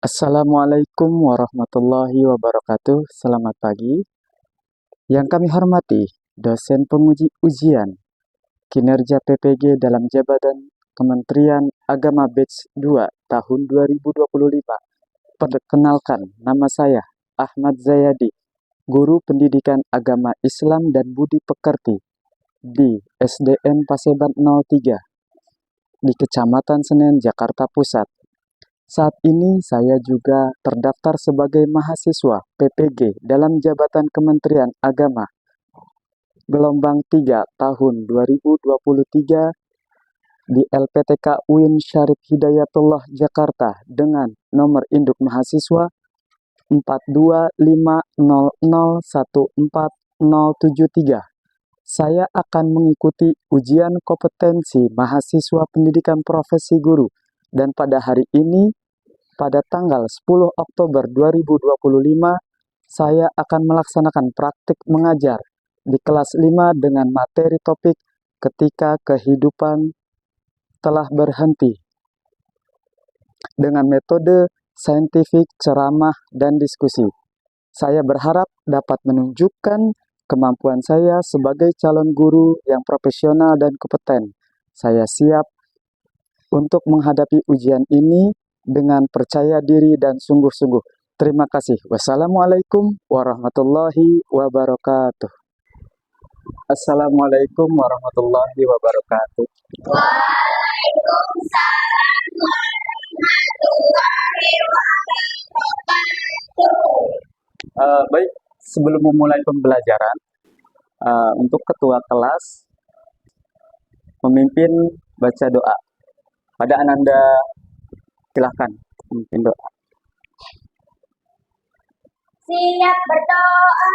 Assalamualaikum warahmatullahi wabarakatuh. Selamat pagi. Yang kami hormati, dosen penguji ujian kinerja PPG dalam jabatan Kementerian Agama Batch 2 tahun 2025. Perkenalkan, nama saya Ahmad Zayadi, Guru Pendidikan Agama Islam dan Budi Pekerti di SDN Paseban 03 di Kecamatan Senen, Jakarta Pusat. Saat ini saya juga terdaftar sebagai mahasiswa PPG dalam jabatan Kementerian Agama gelombang 3 tahun 2023 di LPTK UIN Syarif Hidayatullah Jakarta dengan nomor induk mahasiswa 42500140073. Saya akan mengikuti ujian kompetensi mahasiswa pendidikan profesi guru dan pada hari ini pada tanggal 10 Oktober 2025, saya akan melaksanakan praktik mengajar di kelas 5 dengan materi topik ketika kehidupan telah berhenti dengan metode saintifik, ceramah, dan diskusi. Saya berharap dapat menunjukkan kemampuan saya sebagai calon guru yang profesional dan kompeten. Saya siap untuk menghadapi ujian ini dengan percaya diri dan sungguh-sungguh. Terima kasih. Wassalamualaikum warahmatullahi wabarakatuh. Assalamualaikum warahmatullahi wabarakatuh. Waalaikumsalam warahmatullahi wabarakatuh. Baik, sebelum memulai pembelajaran, untuk ketua kelas memimpin baca doa. Pada Ananda, silahkan memimpin doa. Siap berdoa.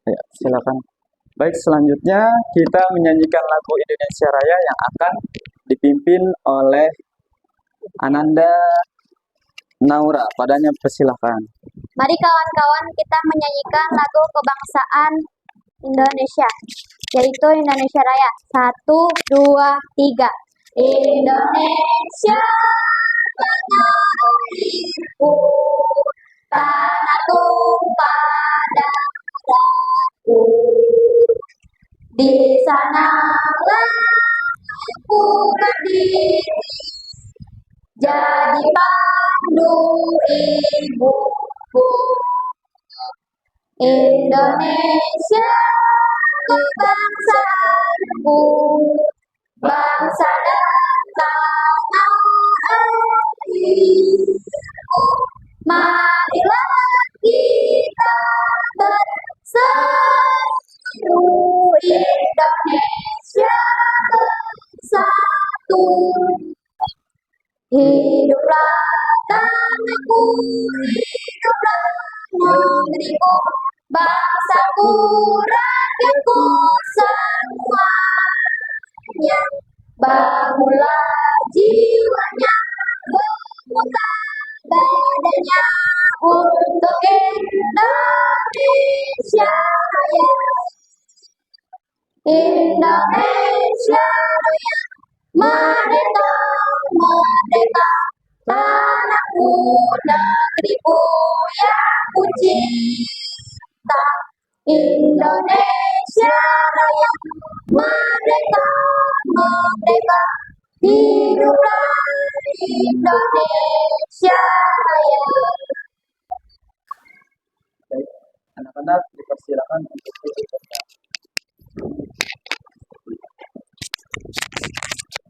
Ya, silakan. Baik, selanjutnya kita menyanyikan lagu Indonesia Raya yang akan dipimpin oleh Ananda Naura. Padanya persilahkan. Mari kawan-kawan kita menyanyikan lagu kebangsaan Indonesia, yaitu Indonesia Raya. 1, 2, 3. Indonesia tanah airku, tanah tumpah darahku. Di sanalah aku berdiri, jadi pandu ibuku. Indonesia bangsaku, bangsa dan tanah airku. Marilah kita bersatu, Indonesia bersatu. Hiduplah tanahku, hiduplah negeriku, bangsaku, rakyatku semuanya. Bangunlah jiwanya, bermuka badannya untuk Indonesia Raya. Indonesia Raya, merdeka, merdeka, tanahku, negeriku yang ku cinta. Indonesia Raya, merdeka, merdeka, hiduplah Indonesia Raya. Baik, anak-anak dipersilakan untuk duduk.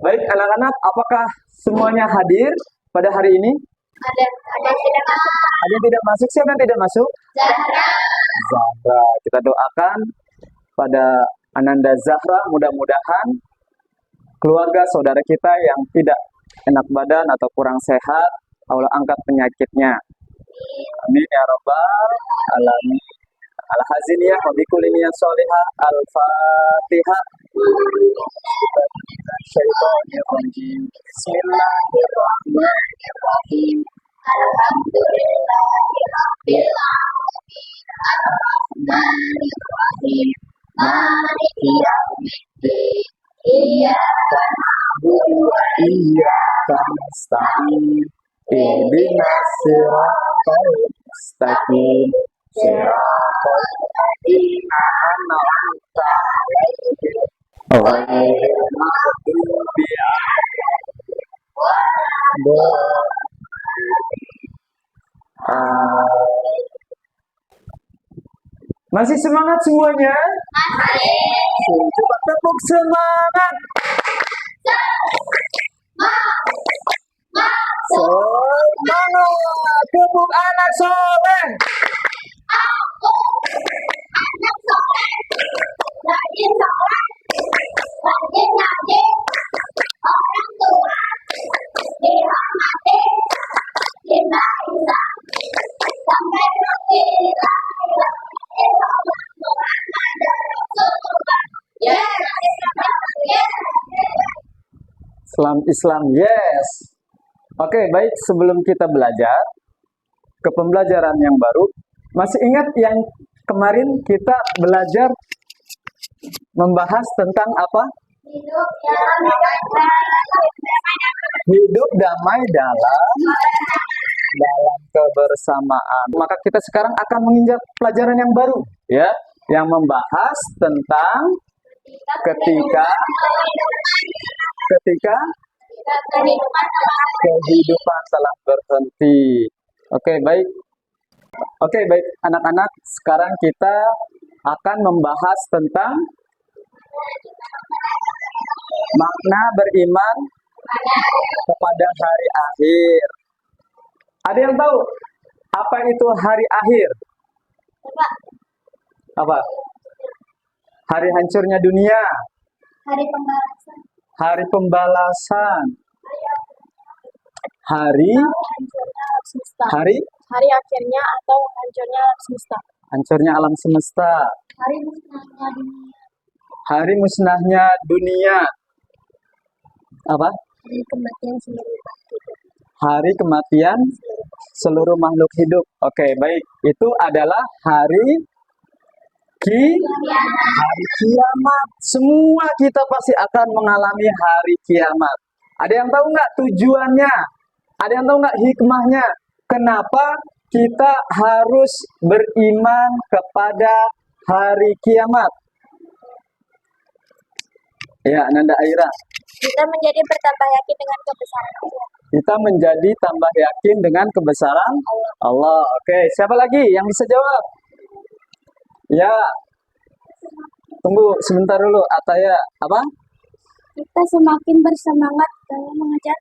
Baik, anak-anak, apakah semuanya hadir pada hari ini? Ada tidak masuk? Ada yang tidak masuk? Siapa yang tidak masuk? Zahra. Zahra. Kita doakan pada Ananda Zahra, mudah-mudahan keluarga saudara kita yang tidak enak badan atau kurang sehat, Allah angkat penyakitnya. Amin ya rabbal alamin. Al-Haziniyah wa bikuliniyah sholihah. Al-Fatihah. Bismillahirrahmanirrahim. Alhamdulillahirabbil alamin. Arrahmanirrahim. Maliki yaumiddin. Iyyaka na'budu wa Iyyaka nasta'in. Ihdinas siratal mustaqim. Siratal ladzina an'amta 'alaihim ghairil maghdubi 'alaihim waladdallin. Masih semangat semuanya? Coba tepuk semangat. Semangat, tepuk anak soleh. Anak soleh, rajin sholat, rajin ngaji, orang tua dihormati, dibaca sampai mati. La ilaha illallah Muhammadur Rasulullah. Islam, yes. Oke, baik. Sebelum kita belajar ke pembelajaran yang baru, masih ingat yang kemarin kita belajar membahas tentang apa? Hidup damai dalam kebersamaan. Maka kita sekarang akan menginjak pelajaran yang baru, ya, yang membahas tentang ketika kehidupan telah berhenti. Oke, baik. Oke, baik anak-anak. Sekarang kita akan membahas tentang makna beriman kepada hari akhir. Ada yang tahu apa itu hari akhir? Apa? Hari hancurnya dunia. Hari pembalasan. Hari pembalasan. Hari hari Hari akhirnya atau hancurnya alam semesta. hancurnya alam semesta. Hari musnahnya dunia. Hari musnahnya dunia. Apa? Hari kematian seluruh makhluk hidup. Hari kematian seluruh makhluk hidup. Oke, baik. Itu adalah hari kiamat. Semua kita pasti akan mengalami hari kiamat. Ada yang tahu nggak tujuannya? Ada yang tahu nggak hikmahnya? Kenapa kita harus beriman kepada hari kiamat? Ya, Nanda Aira. Kita menjadi bertambah yakin dengan kebesaran Allah. Kita menjadi tambah yakin dengan kebesaran Allah. Oke, siapa lagi yang bisa jawab? Ya, tunggu sebentar dulu. Ataya, apa? Kita semakin bersemangat dalam mengejar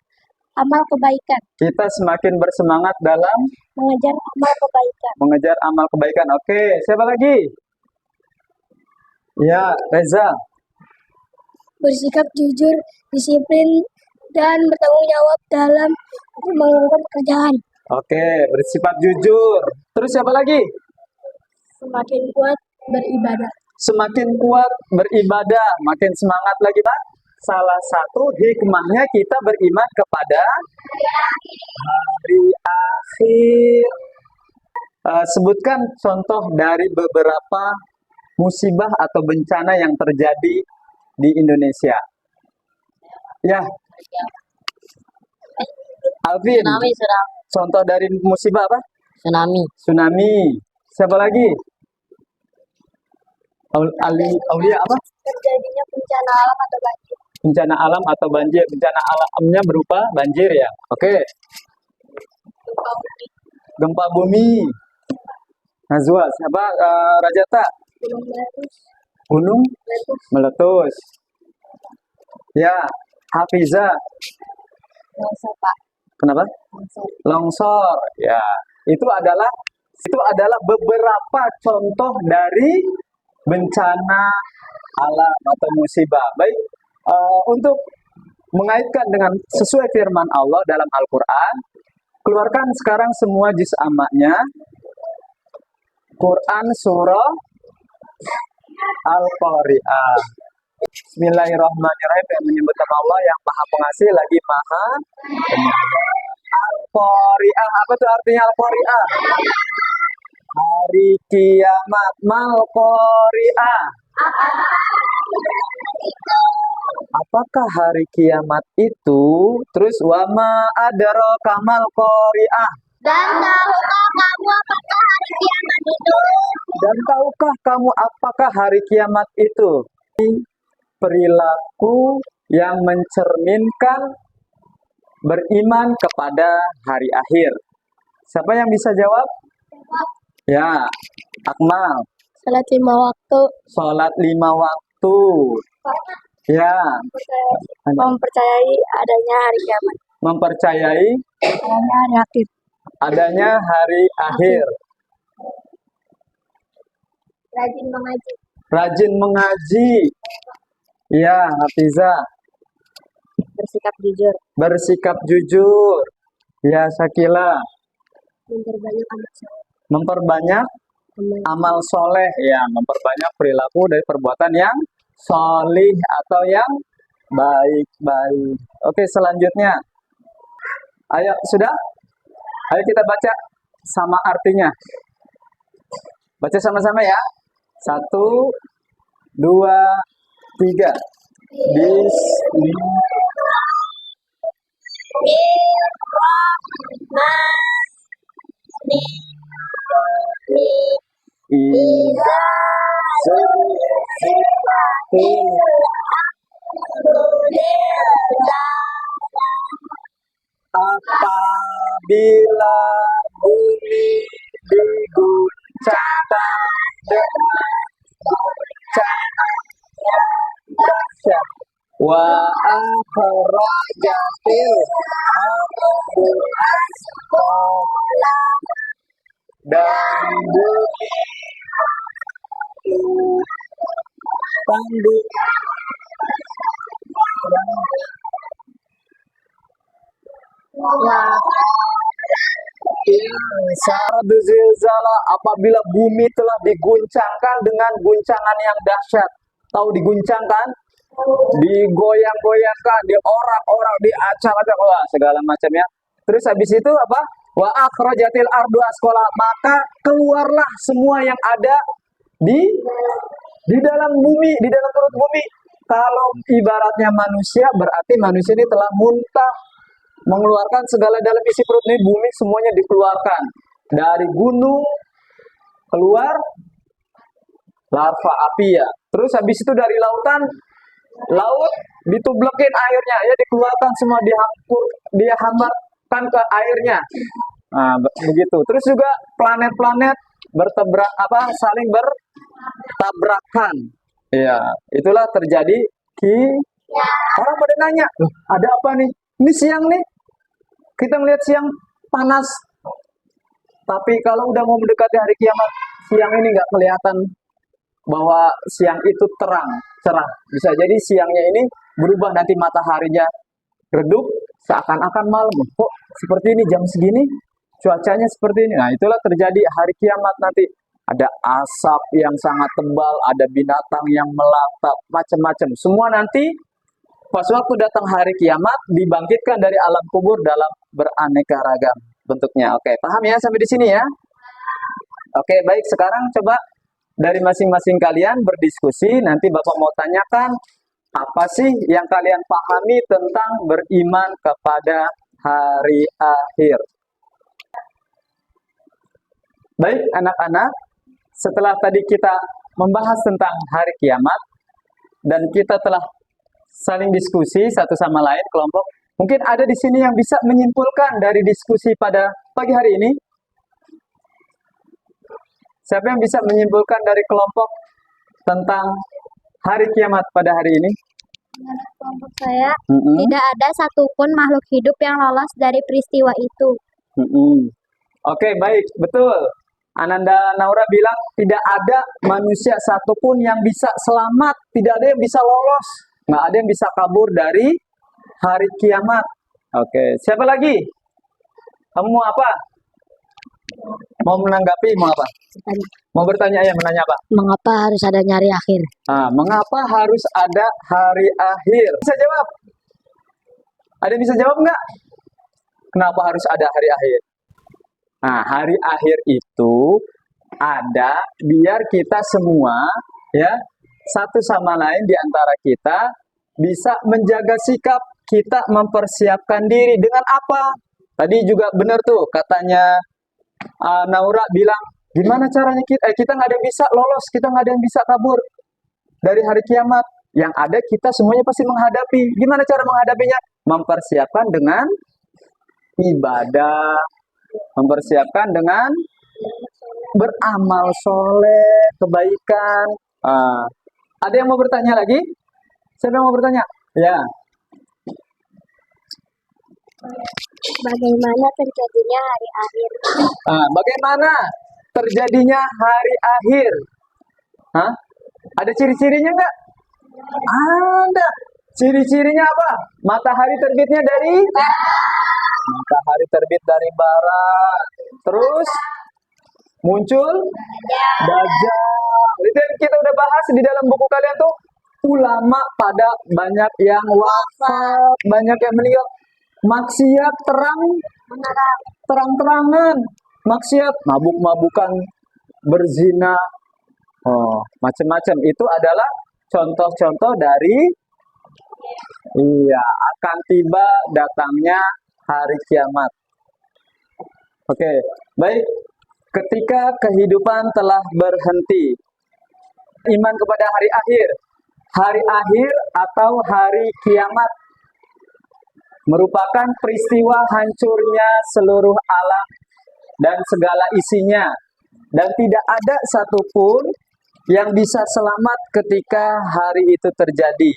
amal kebaikan. Kita semakin bersemangat dalam Mengejar amal kebaikan. mengejar amal kebaikan. Oke, siapa lagi? Ya, Reza. Bersikap jujur, disiplin, dan bertanggung jawab dalam melakukan pekerjaan. Oke, bersifat jujur. Terus siapa lagi? Semakin kuat beribadah. Semakin kuat beribadah, makin semangat lagi, Pak. Salah satu hikmahnya kita beriman kepada hari akhir. Sebutkan contoh dari beberapa musibah atau bencana yang terjadi di Indonesia. Ya, Alvin, contoh dari musibah apa? Tsunami. Tsunami. Siapa lagi? Aulia apa? Terjadinya bencana alam atau banjir. Bencana alam atau banjir. Bencana alamnya berupa banjir ya. Oke. Gempa bumi, Gempa bumi. Nazwa, siapa? Rajata. gunung meletus, Gunung meletus, meletus. Ya, Hafiza. longsor Pak, Kenapa? longsor. Longsor. Ya, itu adalah beberapa contoh dari bencana alam atau musibah. Baik, untuk mengaitkan dengan sesuai firman Allah dalam Al-Quran, keluarkan sekarang semua juz amma-nya. Quran surah Al-Qari'ah. Bismillahirrahmanirrahim, yang menyebut nama Allah yang Maha Pengasih lagi Maha Penyayang. Al-Qari'ah, apa tuh artinya Al-Qari'ah? Hari kiamat. Mal-Qari'ah. Apakah hari kiamat itu? Terus wama adraka mal-Qari'ah. Dan tahukah kamu apakah hari kiamat itu? Dan tahukah kamu apakah hari kiamat itu? Perilaku yang mencerminkan beriman kepada hari akhir. Siapa yang bisa jawab? Ya, Akmal. Salat 5 waktu. Sholat 5 waktu. Ya, Mempercayai adanya hari kiamat. mempercayai Adanya hari akhir. adanya hari akhir. Rajin mengaji. Rajin mengaji. Ya, Hafiza. Bersikap jujur. Bersikap jujur. Ya, Sakila. Memperbanyak amal soleh. Memperbanyak amal soleh. Ya, memperbanyak perilaku dari perbuatan yang solih atau yang baik-baik. Oke, selanjutnya. Ayo, sudah? Ayo kita baca sama artinya. Baca sama-sama ya. 1, 2, 3. Bismillah. Iza zulzilatil apabila bumi diguncangkan dengan guncangan yang dahsyat, wa akhrajatil ardu asqala, dan bumi tanduk Saradu zilzala, apabila bumi telah diguncangkan dengan guncangan yang dahsyat. Tahu diguncangkan? Digoyang-goyangkan, diorak-orak, diacak-acak, wah segala macamnya. Terus habis itu apa? Wa akhrajatil ardu asqala, maka keluarlah semua yang ada di dalam bumi, di dalam perut bumi. Kalau ibaratnya manusia, berarti manusia ini telah muntah, mengeluarkan segala dalam isi perut ini, bumi semuanya dikeluarkan. Dari gunung keluar larva api ya. Terus habis itu dari lautan, laut ditublekin airnya, ya dikeluarkan semua, dihamparkan ke airnya. Nah, begitu. Terus juga planet-planet saling bertabrakan. Ya, itulah terjadi orang pada nanya, loh, ada apa nih? Ini siang nih. Kita melihat siang panas. Tapi kalau udah mau mendekati hari kiamat, siang ini nggak kelihatan bahwa siang itu terang, cerah. Bisa jadi siangnya ini berubah, nanti mataharinya redup, seakan-akan malam. Kok seperti ini jam segini? Cuacanya seperti ini. Nah, itulah terjadi hari kiamat nanti. ada asap yang sangat tebal, ada binatang yang melata, macam-macam. Semua nanti pas waktu datang hari kiamat dibangkitkan dari alam kubur dalam beraneka ragam bentuknya. Oke, paham ya sampai di sini ya? Oke, baik. Sekarang coba dari masing-masing kalian berdiskusi. Nanti Bapak mau tanyakan apa sih yang kalian pahami tentang beriman kepada hari akhir. Baik, anak-anak. Setelah tadi kita membahas tentang hari kiamat dan kita telah saling diskusi satu sama lain kelompok. Mungkin ada di sini yang bisa menyimpulkan dari diskusi pada pagi hari ini. Siapa yang bisa menyimpulkan dari kelompok tentang hari kiamat pada hari ini? Menurut kelompok saya, tidak ada satupun makhluk hidup yang lolos dari peristiwa itu. Oke, baik, betul. Ananda Naura bilang tidak ada manusia satupun yang bisa selamat, tidak ada yang bisa lolos, nggak ada yang bisa kabur dari hari kiamat. Oke, siapa lagi? Kamu mau apa? Mau menanggapi, mau apa? Mau bertanya ya, menanya apa? Mengapa harus ada nyari akhir? Mengapa harus ada hari akhir? Bisa jawab? Ada yang bisa jawab nggak? Kenapa harus ada hari akhir? Nah, hari akhir itu ada biar kita semua ya satu sama lain di antara kita bisa menjaga sikap, kita mempersiapkan diri dengan apa? Tadi juga benar tuh katanya Naura bilang, gimana caranya kita nggak ada yang bisa lolos, kita nggak ada yang bisa kabur dari hari kiamat. Yang ada kita semuanya pasti menghadapi. Gimana cara menghadapinya? Mempersiapkan dengan ibadah, mempersiapkan dengan beramal soleh, kebaikan. Ada yang mau bertanya lagi? Siapa yang mau bertanya? Ya. Bagaimana terjadinya hari akhir? Bagaimana terjadinya hari akhir? Ada ciri-cirinya nggak? Ada. Ciri-cirinya apa? Matahari terbitnya dari? Matahari terbit dari barat. Terus muncul Dajjal. Itu yang kita udah bahas di dalam buku kalian tuh. Ulama pada banyak yang wafat, banyak yang meninggal. Maksiat terang-terangan. Maksiat mabuk-mabukan, berzina, macam-macam. Itu adalah contoh-contoh dari akan tiba datangnya hari kiamat. Oke, baik. Ketika kehidupan telah berhenti, iman kepada hari akhir atau hari kiamat merupakan peristiwa hancurnya seluruh alam dan segala isinya, dan tidak ada satupun yang bisa selamat ketika hari itu terjadi.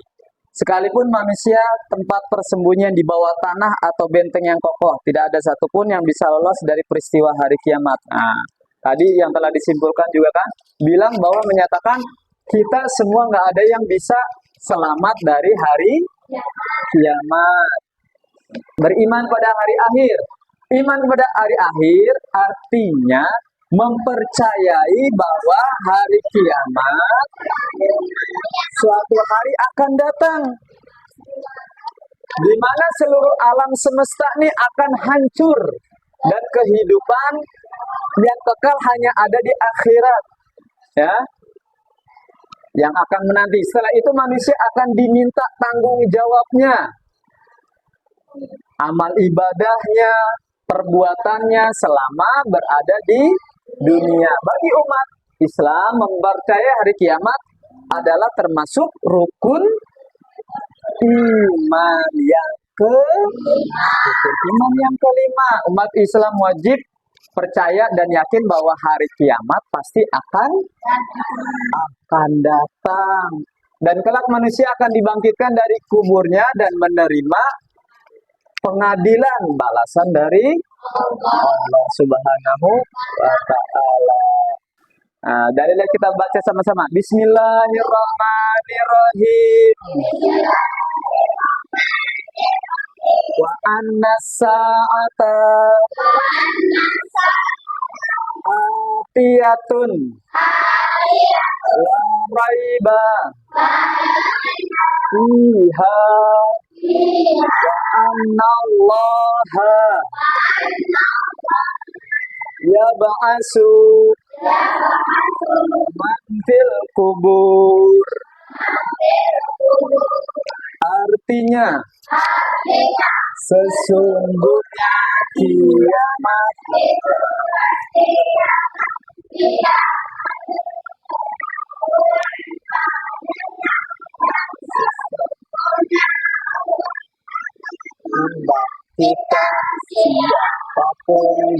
Sekalipun manusia tempat persembunyian di bawah tanah atau benteng yang kokoh, tidak ada satupun yang bisa lolos dari peristiwa hari kiamat. Tadi yang telah disimpulkan juga kan, bilang bahwa menyatakan kita semua nggak ada yang bisa selamat dari hari kiamat. Beriman pada hari akhir. Iman kepada hari akhir artinya mempercayai bahwa hari kiamat suatu hari akan datang, di mana seluruh alam semesta ini akan hancur dan kehidupan yang kekal hanya ada di akhirat, ya, yang akan menanti. Setelah itu manusia akan diminta tanggung jawabnya, amal ibadahnya, perbuatannya selama berada di dunia. Bagi umat Islam, mempercayai hari kiamat adalah termasuk rukun iman yang kelima. Umat Islam wajib percaya dan yakin bahwa hari kiamat pasti akan datang. Dan kelak manusia akan dibangkitkan dari kuburnya dan menerima pengadilan balasan dari Allah Subhanahu wa Ta'ala. Dalilnya kita baca sama-sama. Bismillahirrahmanirrahim. Wa anna sa'ata atiyatun la raiba fiha annallaha yab'asu man fil kubur. Artinya, sesungguhnya kiamat membangkitkan siapapun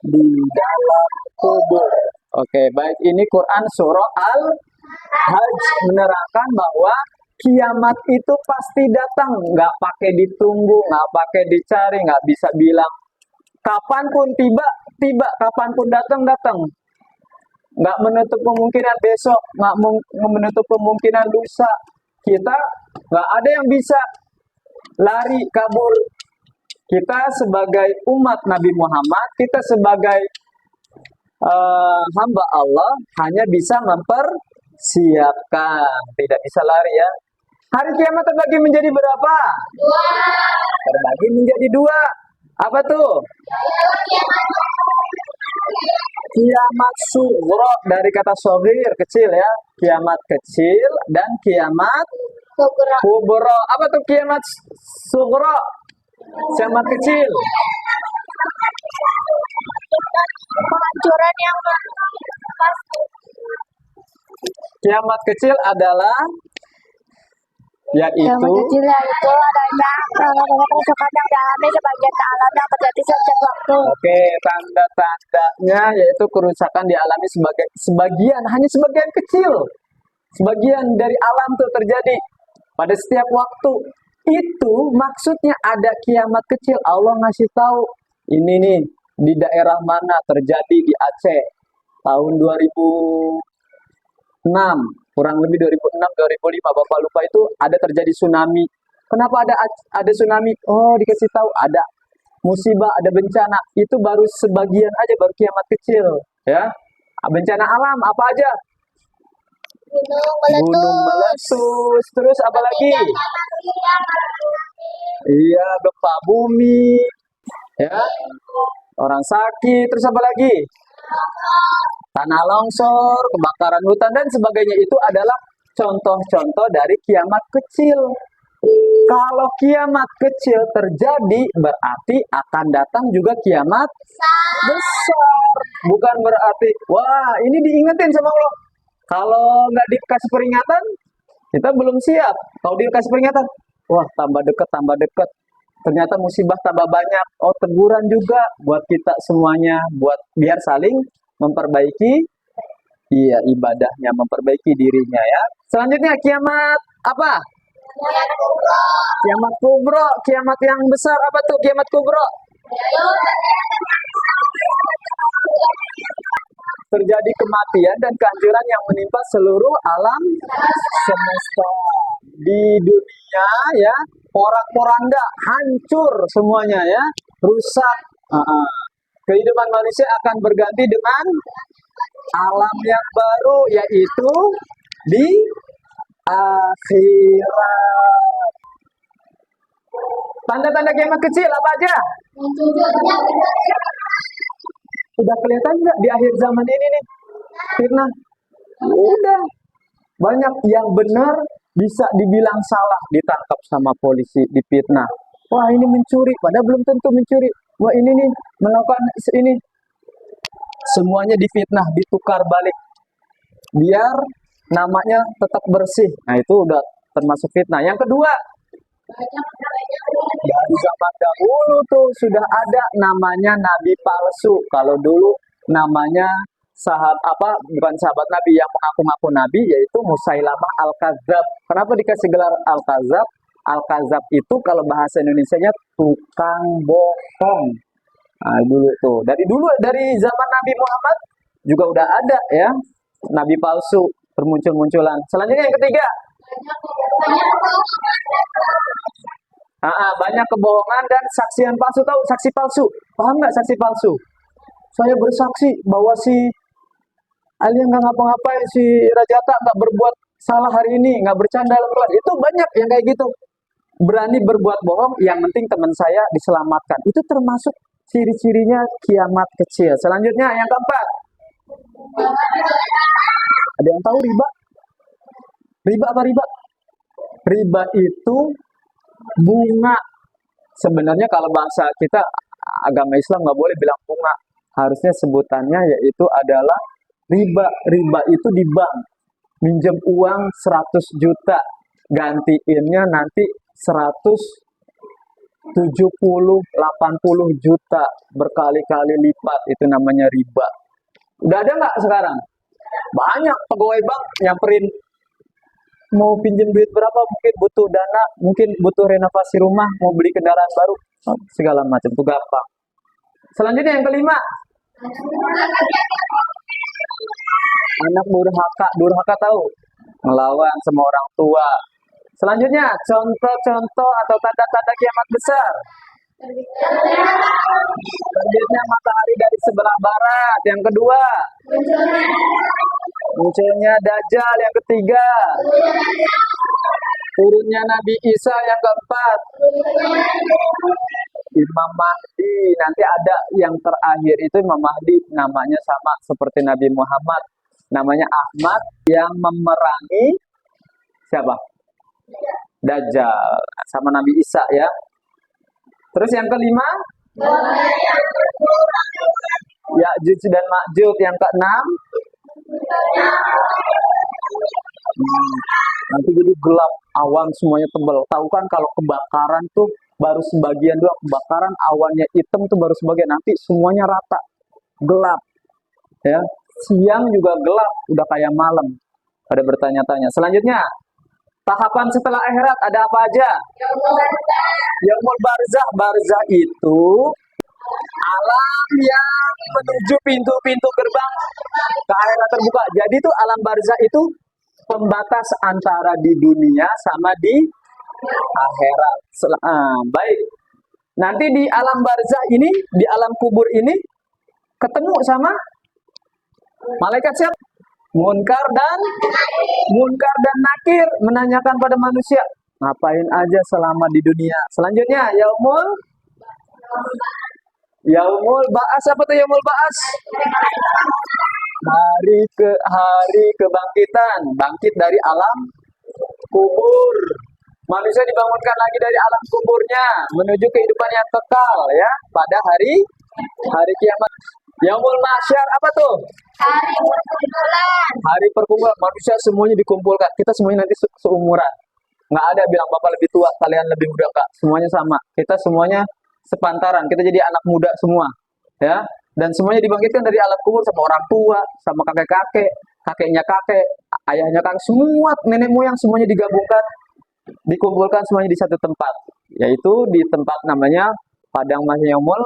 di dalam kubur. Oke, baik, ini Quran surah Al-Hajj menerangkan bahwa kiamat itu pasti datang, nggak pakai ditunggu, nggak pakai dicari, nggak bisa bilang kapanpun tiba, kapanpun datang. Nggak menutup kemungkinan besok, nggak menutup kemungkinan lusa. Kita nggak ada yang bisa lari kabur. Kita sebagai umat Nabi Muhammad, kita sebagai hamba Allah hanya bisa mempersiapkan, tidak bisa lari ya. Hari kiamat terbagi menjadi berapa? Terbagi menjadi 2. Apa tuh? Kiamat sughra dari kata soghir, kecil ya. Kiamat kecil dan kiamat kubra. Apa tuh kiamat sughra? Kiamat kecil. Penghancuran yang pasti. Kiamat kecil adalah yaitu Kecil yaitu adanya kerusakan yang dialami sebagian alam yang terjadi setiap waktu. Oke, tanda-tandanya yaitu kerusakan dialami hanya sebagian kecil. Sebagian dari alam itu terjadi pada setiap waktu. Itu maksudnya ada kiamat kecil. Allah ngasih tahu, ini nih di daerah mana terjadi di Aceh tahun 2006, kurang lebih 2006-2005, Bapak lupa, itu ada terjadi tsunami. Kenapa ada tsunami? Oh, dikasih tahu ada musibah, ada bencana. Itu baru sebagian aja, baru kiamat kecil, ya. Bencana alam apa aja? Gunung meletus, terus apa lagi? Iya, gempa bumi, ya. Orang sakit, terus apa lagi? Tanah longsor, kebakaran hutan, dan sebagainya. Itu adalah contoh-contoh dari kiamat kecil. Kalau kiamat kecil terjadi, berarti akan datang juga kiamat besar. Bukan berarti, wah ini diingetin sama Allah. Kalau nggak dikasih peringatan, kita belum siap. Kalau dikasih peringatan, wah tambah dekat. Ternyata musibah tambah banyak. Oh, teguran juga buat kita semuanya, biar saling memperbaiki ibadahnya, memperbaiki dirinya ya. Selanjutnya kiamat apa? Kiamat kubro, kiamat yang besar. Apa tuh kiamat kubro? Terjadi kematian dan kehancuran yang menimpa seluruh alam semesta. Di dunia ya, porak-poranda, hancur semuanya ya, rusak. Kehidupan manusia akan berganti dengan alam yang baru, yaitu di akhirat. Tanda-tanda kiamat kecil apa aja? Udah kelihatan nggak di akhir zaman ini nih? Fitnah. Udah. Banyak yang benar bisa dibilang salah, ditangkap sama polisi, difitnah. Wah ini mencuri, padahal belum tentu mencuri. Wah ini nih melakukan ini. Semuanya difitnah, ditukar balik. Biar namanya tetap bersih. Nah itu udah termasuk fitnah. Yang kedua, dari zaman dahulu tuh sudah ada namanya nabi palsu. Kalau dulu namanya bukan sahabat Nabi yang mengaku-ngaku Nabi, yaitu Musailamah Al-Kadzab. Kenapa dikasih gelar Al-Kadzab? Al-Kadzab itu kalau bahasa Indonesianya tukang bohong. Nah, dulu tuh. Dari zaman Nabi Muhammad juga udah ada ya nabi palsu bermunculan. Selanjutnya yang ketiga. Banyak kebohongan dan saksian palsu. Tahu saksi palsu? Paham nggak saksi palsu? saya bersaksi bahwa si Alia nggak ngapa-ngapain, si Rajata nggak berbuat salah hari ini, nggak bercanda dalam kelas. Itu banyak yang kayak gitu. Berani berbuat bohong, yang penting teman saya diselamatkan. Itu termasuk ciri-cirinya kiamat kecil. Selanjutnya yang keempat. Ada yang tahu riba? Riba apa riba? Riba itu bunga. Sebenarnya kalau bahasa kita agama Islam nggak boleh bilang bunga. Harusnya sebutannya yaitu adalah riba. Riba itu di bank. Minjem uang 100 juta. Gantiinnya nanti 170-80 juta. Berkali-kali lipat. Itu namanya riba. Udah ada nggak sekarang? Banyak pegawai bank nyamperin. Mau pinjem duit berapa, mungkin butuh dana, mungkin butuh renovasi rumah, mau beli kendaraan baru, segala macam, itu gampang. Selanjutnya yang kelima, anak durhaka. Durhaka tahu? Melawan sama orang tua. Selanjutnya, contoh-contoh atau tanda-tanda kiamat besar. Selanjutnya, matahari dari sebelah barat. Yang kedua, munculnya Dajjal. Yang ketiga, turunnya Nabi Isa. Yang keempat, Imam Mahdi. Nanti ada yang terakhir itu Imam Mahdi, namanya sama seperti Nabi Muhammad, namanya Ahmad, yang memerangi siapa? Dajjal sama Nabi Isa ya. Terus yang kelima, Ya'juj dan Ma'juj. Yang keenam, nanti jadi gelap, awan semuanya tebal. Tahu kan kalau kebakaran tuh baru sebagian doang, kebakaran awannya hitam tuh baru sebagian, nanti semuanya rata, gelap. Ya, siang juga gelap, udah kayak malam. Pada bertanya-tanya. Selanjutnya, tahapan setelah akhirat ada apa aja? Yaumul barzah. Barzah itu alam yang menuju pintu-pintu gerbang ke akhirat terbuka. Jadi itu alam barzah itu pembatas antara di dunia sama di akhirat. Baik. Nanti di alam barzah ini, di alam kubur ini ketemu sama malaikat siapa? Munkar dan Nakir, menanyakan pada manusia, ngapain aja selama di dunia. Selanjutnya, Yaumul Ba'as. Apa tuh Yaumul Ba'as? Hari kebangkitan, bangkit dari alam kubur. Manusia dibangunkan lagi dari alam kuburnya menuju kehidupan yang kekal ya pada hari kiamat. Yaumul Mahsyar. Apa tuh? Hari perkumpulan. Manusia semuanya dikumpulkan. Kita semuanya nanti seumuran. Nggak ada bilang bapak lebih tua, kalian lebih muda, enggak. Semuanya sama. Kita semuanya sepantaran. Kita jadi anak muda semua. Ya. Dan semuanya dibangkitkan dari alam kubur sama orang tua, sama kakek-kakek, kakeknya kakek, ayahnya kakek, semua nenek moyang semuanya digabungkan, dikumpulkan semuanya di satu tempat. Yaitu di tempat namanya Padang Yaumul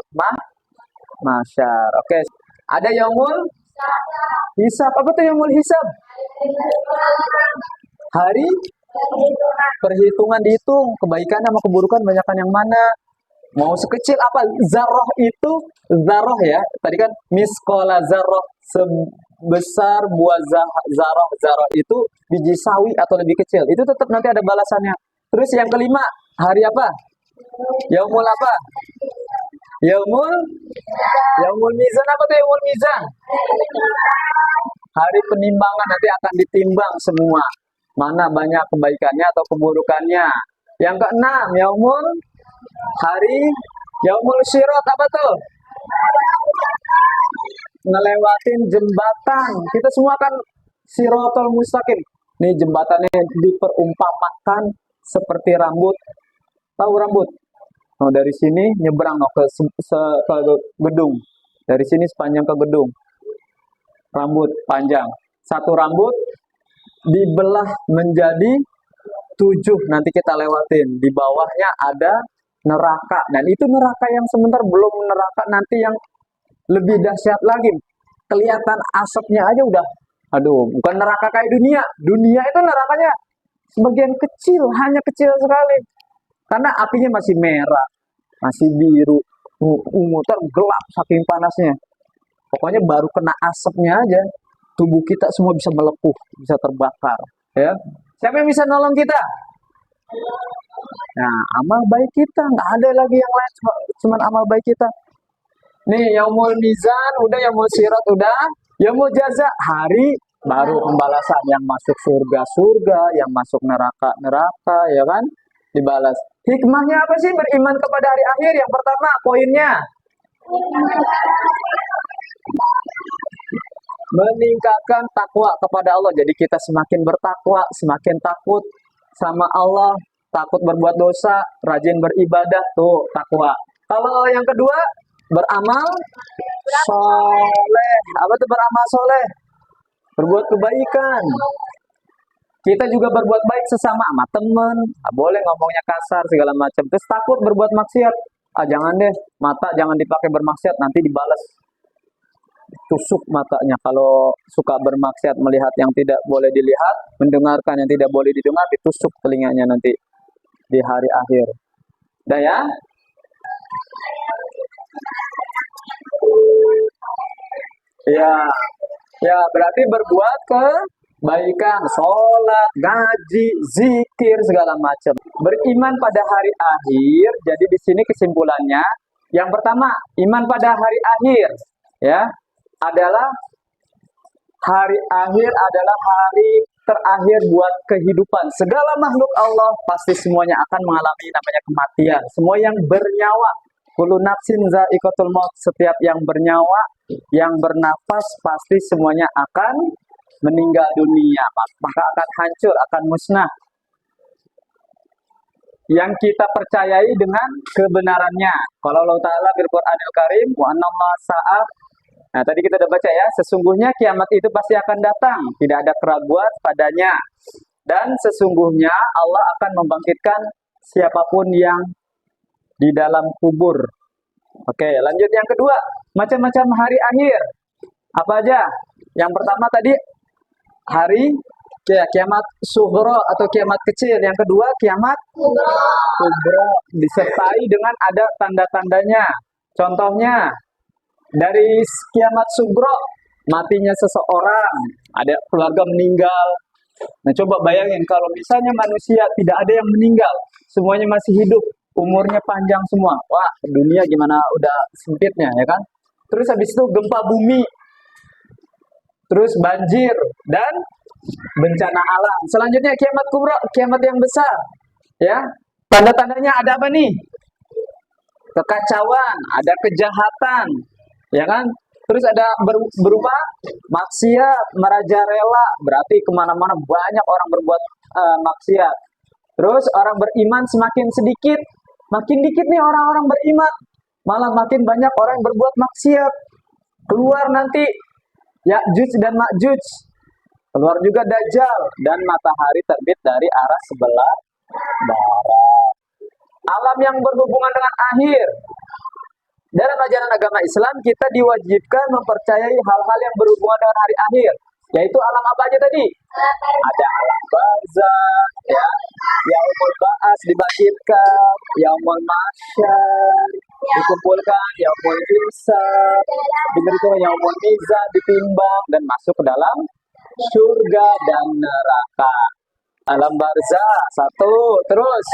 Mahsyar. Oke. Ada Yaumul Hisab. Apa tuh Yaumul Hisab? Hari perhitungan, dihitung kebaikan sama keburukan banyakkan yang mana. Mau sekecil apa? Zarroh itu, zarroh ya. Tadi kan miskola zarroh, sebesar buah zarroh. Zarroh itu biji sawi atau lebih kecil. Itu tetap nanti ada balasannya. Terus yang kelima, hari apa? Yaumul apa? Yaumul Mizan. Apa tuh Yaumul Mizan? Hari penimbangan, nanti akan ditimbang semua. Mana banyak kebaikannya atau keburukannya. Yang keenam, Yaumul Syirat. Apa tuh? Ngelewatin jembatan. Kita semua kan Siratul Mustaqim. Nih jembatannya diperumpamakan seperti rambut. Tahu rambut? Oh, dari sini nyebrang ke gedung. Dari sini sepanjang ke gedung. Rambut panjang. Satu rambut dibelah menjadi 7. Nanti kita lewatin. Di bawahnya ada neraka. Dan itu neraka yang sebentar, belum neraka nanti yang lebih dahsyat lagi. Kelihatan asapnya aja udah. Aduh, bukan neraka kayak dunia. Dunia itu nerakanya sebagian kecil, hanya kecil sekali. Karena apinya masih merah, masih biru, ungu, gelap saking panasnya. Pokoknya baru kena asapnya aja, tubuh kita semua bisa melepuh, bisa terbakar. Ya, siapa yang bisa nolong kita? Nah, amal baik kita, nggak ada lagi yang lain, cuma amal baik kita. Nih, yaumul mizan udah, yaumul sirat udah, yaumul jaza hari baru pembalasan, yang masuk surga surga, yang masuk neraka neraka, ya kan? Dibalas. Hikmahnya apa sih beriman kepada hari akhir? Yang pertama poinnya meningkatkan takwa kepada Allah. Jadi kita semakin bertakwa, semakin takut sama Allah, takut berbuat dosa, rajin beribadah, tuh takwa. Kalau yang kedua, beramal soleh. Apa tuh beramal soleh? Berbuat kebaikan. Kita juga berbuat baik sesama sama teman. Boleh ngomongnya kasar segala macam. Terus takut berbuat maksiat. Jangan deh, mata jangan dipakai bermaksiat, nanti dibalas. Tusuk matanya kalau suka bermaksiat, melihat yang tidak boleh dilihat, mendengarkan yang tidak boleh didengar, ditusuk telinganya nanti di hari akhir. Udah ya? Ya, ya berarti berbuat kebaikan, sholat, ngaji, zikir segala macam. Beriman pada hari akhir. Jadi di sini kesimpulannya, yang pertama iman pada hari akhir, ya, adalah hari akhir adalah hari terakhir buat kehidupan. Segala makhluk Allah pasti semuanya akan mengalami namanya kematian. Semua yang bernyawa, kullu nafsin za'iqatul maut, setiap yang bernyawa, yang bernafas pasti semuanya akan meninggal dunia, maka akan hancur, akan musnah. Yang kita percayai dengan kebenarannya. Kalau Allah Ta'ala bil Qur'anil Karim, wa annallaha sa'at. Nah, tadi kita udah baca ya, sesungguhnya kiamat itu pasti akan datang, tidak ada keraguan padanya. Dan sesungguhnya Allah akan membangkitkan siapapun yang di dalam kubur. Oke, lanjut yang kedua, macam-macam hari akhir. Apa aja? Yang pertama tadi hari kiamat sughra atau kiamat kecil. Yang kedua kiamat kubra, disertai dengan ada tanda-tandanya. Contohnya dari kiamat sughra, matinya seseorang, ada keluarga meninggal. Nah, coba bayangin kalau misalnya manusia tidak ada yang meninggal, semuanya masih hidup, umurnya panjang semua. Wah, dunia gimana udah sempitnya, ya kan? Terus habis itu gempa bumi, terus banjir dan bencana alam. Selanjutnya kiamat kubra, kiamat yang besar. Ya, tanda-tandanya ada apa nih? Kekacauan, ada kejahatan, ya kan? Terus ada berupa maksiat, merajalela, berarti kemana-mana banyak orang berbuat maksiat. Terus orang beriman semakin sedikit, makin dikit nih orang-orang beriman, malah makin banyak orang yang berbuat maksiat. Keluar nanti Ya'juj dan Ma'juj, keluar juga Dajjal, dan matahari terbit dari arah sebelah barat. Alam yang berhubungan dengan akhir. Dalam ajaran agama Islam kita diwajibkan mempercayai hal-hal yang berhubungan dengan hari akhir, yaitu alam apa aja tadi? Ada alam barzah, ya, yaumul ba'ats dibangkitkan, yaumul mahsyar dikumpulkan, yaumul hisab, berikutnya yaumul mizan ditimbang dan masuk ke dalam surga dan neraka. Alam barzah satu, terus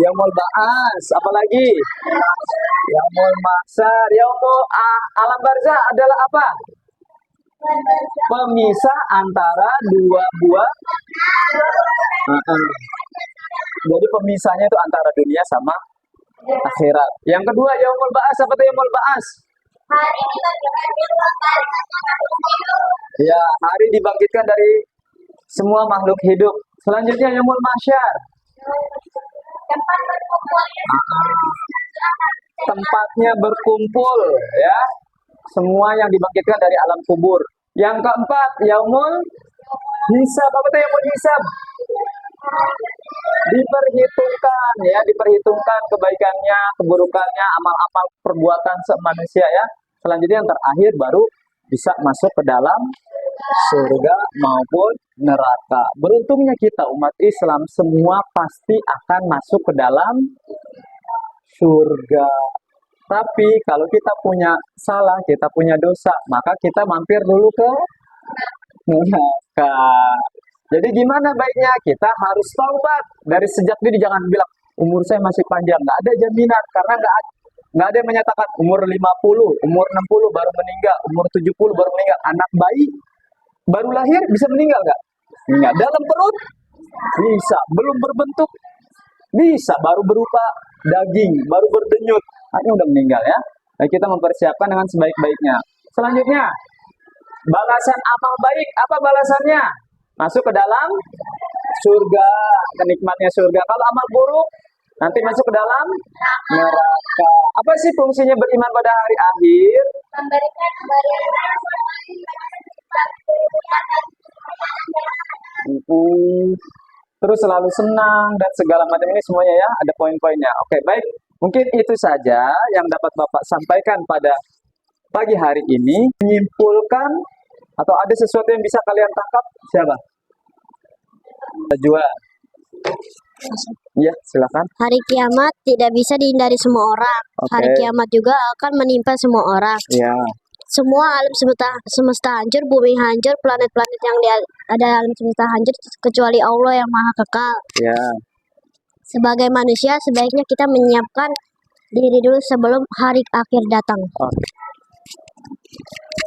yaumul ba'ats, apalagi yaumul mahsyar. Alam barzah adalah apa? Pemisah antara dua buah. Jadi pemisahnya itu antara dunia sama akhirat. Yang kedua yaumul ba'ats, apa itu yaumul ba'ats? Ya, hari dibangkitkan dari semua makhluk hidup. Selanjutnya yaumul mahsyar, tempatnya berkumpul, ya, semua yang dibangkitkan dari alam kubur. Yang keempat yaumul hisab, apa itu yaumul hisab? Diperhitungkan, ya, diperhitungkan kebaikannya, keburukannya, amal-amal perbuatan manusia, ya. Selanjutnya yang terakhir baru bisa masuk ke dalam surga maupun neraka. Beruntungnya kita umat Islam semua pasti akan masuk ke dalam surga. Tapi kalau kita punya salah, kita punya dosa, maka kita mampir dulu ke neraka. Jadi gimana baiknya? Kita harus taubat. Dari sejak dini jangan bilang, umur saya masih panjang. Nggak ada jaminan, karena nggak ada yang menyatakan umur 50, umur 60 baru meninggal, umur 70 baru meninggal. Anak bayi baru lahir bisa meninggal nggak? Meninggal. Dalam perut? Bisa. Belum berbentuk? Bisa. Baru berupa daging, baru berdenyut. Akhirnya udah meninggal ya. Nah, kita mempersiapkan dengan sebaik-baiknya. Selanjutnya, balasan amal baik. Apa balasannya? Masuk ke dalam surga, kenikmatnya surga. Kalau amal buruk, nanti masuk ke dalam neraka. Apa sih fungsinya beriman pada hari akhir? Memberikan kebaikan Terus selalu senang dan segala macam ini semuanya ya, ada poin-poinnya. Oke, baik. Mungkin itu saja yang dapat Bapak sampaikan pada pagi hari ini. Menyimpulkan atau ada sesuatu yang bisa kalian tangkap? Siapa? Najwa. Ya, silakan. Hari kiamat tidak bisa dihindari semua orang. Oke. Hari kiamat juga akan menimpa semua orang. Ya, Semua alam semesta hancur, bumi hancur, planet-planet yang ada alam semesta hancur kecuali Allah yang Maha Kekal. ya. Sebagai manusia, sebaiknya kita menyiapkan diri dulu sebelum hari akhir datang.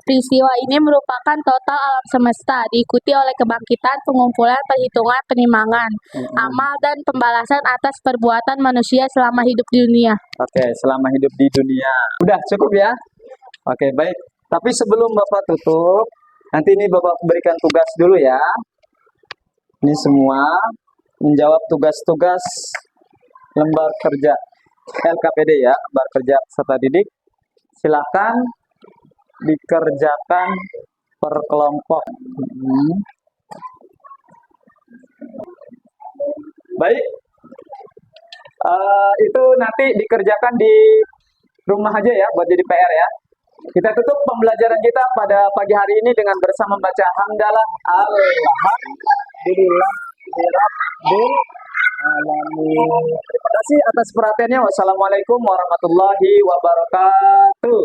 Peristiwa ini merupakan total alam semesta, diikuti oleh kebangkitan, pengumpulan, perhitungan, penimbangan, amal, dan pembalasan atas perbuatan manusia selama hidup di dunia. Oke, selama hidup di dunia. Udah cukup ya? Oke, baik. Tapi sebelum Bapak tutup, nanti ini Bapak berikan tugas dulu ya. Ini semua menjawab tugas-tugas lembar kerja LKPD ya, lembar kerja peserta didik. Silakan dikerjakan per kelompok. Baik. Itu nanti dikerjakan di rumah aja ya, buat jadi PR ya. Kita tutup pembelajaran kita pada pagi hari ini dengan bersama membaca hamdalah alhamdulillah rabbil alamin. Terima kasih atas perhatiannya. Wassalamualaikum warahmatullahi wabarakatuh.